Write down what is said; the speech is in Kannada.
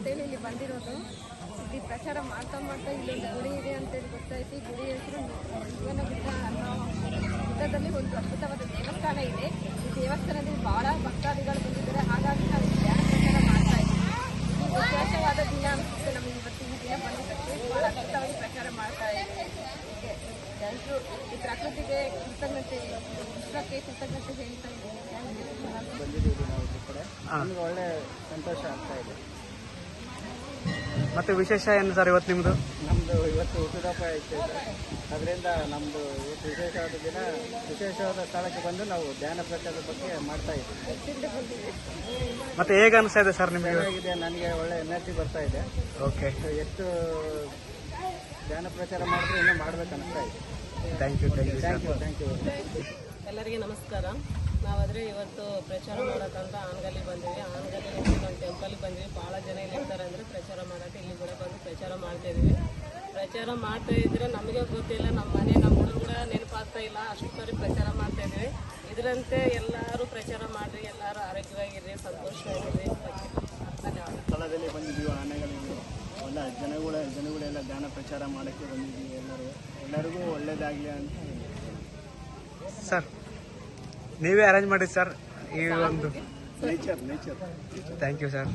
ಅಂತೇಳಿ ಇಲ್ಲಿ ಬಂದಿರೋದು. ಇಲ್ಲಿ ಪ್ರಚಾರ ಮಾಡ್ತಾ ಇಲ್ಲೊಂದು ಗುಡಿ ಇದೆ ಅಂತೇಳಿ ಗೊತ್ತಾಯ್ತು. ಗುಡಿ ಹೆಸರು ಜೀವನ ಗುಡ್ಡ ಅನ್ನೋ ಗುಡ್ಡದಲ್ಲಿ ಒಂದು ಅದ್ಭುತವಾದ ದೇವಸ್ಥಾನ ಇದೆ. ಈ ದೇವಸ್ಥಾನದಲ್ಲಿ ಬಹಳ ಭಕ್ತಾದಿಗಳು ಬಂದಿದ್ದಾರೆ. ಹಾಗಾಗಿ ನಾವು ಧ್ಯಾನ ಪ್ರಚಾರ ಮಾಡ್ತಾ ಇದ್ದೀವಿ. ವಿಶೇಷವಾದ ದಿನ ಅನಿಸುತ್ತೆ ನಮಗೆ ಇವತ್ತು. ಈ ದಿನ ಬಂದಿದ್ದಕ್ಕೆ ಬಹಳ ಅದ್ಭುತವಾಗಿ ಪ್ರಚಾರ ಮಾಡ್ತಾ ಇದ್ದೀವಿ. ಎಲ್ಲರೂ ಈ ಪ್ರಕೃತಿಗೆ ಕೃತಜ್ಞತೆ, ವಿಶ್ವಕ್ಕೆ ಕೃತಜ್ಞತೆ ಹೇಳ್ತಾ ಇದ್ದೀವಿ. ಬಂದಿದ್ದೀವಿ ನಾವು ಈ ಕಡೆ. ನಮ್ಗೆ ಒಳ್ಳೆ ಸಂತೋಷ ಆಗ್ತಾ ಇದೆ. ಮತ್ತೆ ವಿಶೇಷ ಏನು ಸರ್ ಇವತ್ತು ನಿಮ್ಮದು? ನಮ್ಮದು ಇವತ್ತು ಹುಟ್ಟುಹಬ್ಬ ಐತೆ ಸರ್. ಅದರಿಂದ ನಮ್ಮದು ಇವತ್ತು ವಿಶೇಷವಾದ ದಿನ, ವಿಶೇಷವಾದ ಸ್ಥಳಕ್ಕೆ ಬಂದು ನಾವು ಧ್ಯಾನ ಪ್ರಚಾರದ ಬಗ್ಗೆ ಮಾಡ್ತಾ ಇದ್ದೀವಿ. ಮತ್ತೆ ಹೇಗೆ ಅನಿಸ್ತಾ ಇದೆ ಸರ್ ನಿಮಗೆ? ಚೆನ್ನಾಗಿದೆ, ನನಗೆ ಒಳ್ಳೆ ಎನರ್ಜಿ ಬರ್ತಾ ಇದೆ. ಓಕೆ, ಎಷ್ಟು ಧ್ಯಾನ ಪ್ರಚಾರ ಮಾಡಿದ್ರೆ ಇನ್ನೂ ಮಾಡ್ಬೇಕು ಅನಿಸ್ತಾ ಇದೆ. Thank you thank you. ಎಲ್ಲರಿಗೆ ನಮಸ್ಕಾರ. ನಾವಾದರೆ ಇವತ್ತು ಪ್ರಚಾರ ಮಾಡೋಕ್ಕಂತ ಆನಗಲ್ಲಿ ಬಂದಿವಿ. ಆನಗಲ್ಲಿ ಒಂದು ಟೆಂಪಲ್ಗೆ ಬಂದ್ವಿ. ಭಾಳ ಜನ ಇಲ್ಲಿ ಇರ್ತಾರೆ ಅಂದರೆ ಪ್ರಚಾರ ಮಾಡೋಕ್ಕೆ ಇಲ್ಲಿ ಕೂಡ ಬಂದು ಪ್ರಚಾರ ಮಾಡ್ತಾಯಿದ್ವಿ. ಪ್ರಚಾರ ಮಾಡ್ತಾ ಇದ್ರೆ ನಮಗೆ ಗೊತ್ತಿಲ್ಲ, ನಮ್ಮ ಮನೆ ನಮ್ಮ ಹುಡುಗರ ನೆನಪಾಗ್ತಾ ಇಲ್ಲ, ಅಷ್ಟು ಸಾರಿ ಪ್ರಚಾರ ಮಾಡ್ತಾಯಿದ್ವಿ. ಇದರಂತೆ ಎಲ್ಲರೂ ಪ್ರಚಾರ ಮಾಡಿರಿ, ಎಲ್ಲರೂ ಆರೋಗ್ಯವಾಗಿರ್ರಿ, ಸಂತೋಷವಾಗಿರ್ರಿ. ಧನ್ಯವಾದ. ಸ್ಥಳದಲ್ಲಿ ಬಂದಿದ್ದೀವಿ, ಆನೆಗಳಿದ್ದೀವಿ. ಎಲ್ಲ ಜನಗಳೆಲ್ಲ ಧ್ಯಾನ ಪ್ರಚಾರ ಮಾಡೋಕ್ಕೆ ಬಂದಿದ್ದೀವಿ. ಎಲ್ಲರಿಗೂ ಒಳ್ಳೇದಾಗಲಿ ಅಂತ ಸರ್. ನೀವೇ ಅರೇಂಜ್ ಮಾಡಿ ಸರ್ ಈ ಒಂದು. ನೇಚರ್. Thank you sir.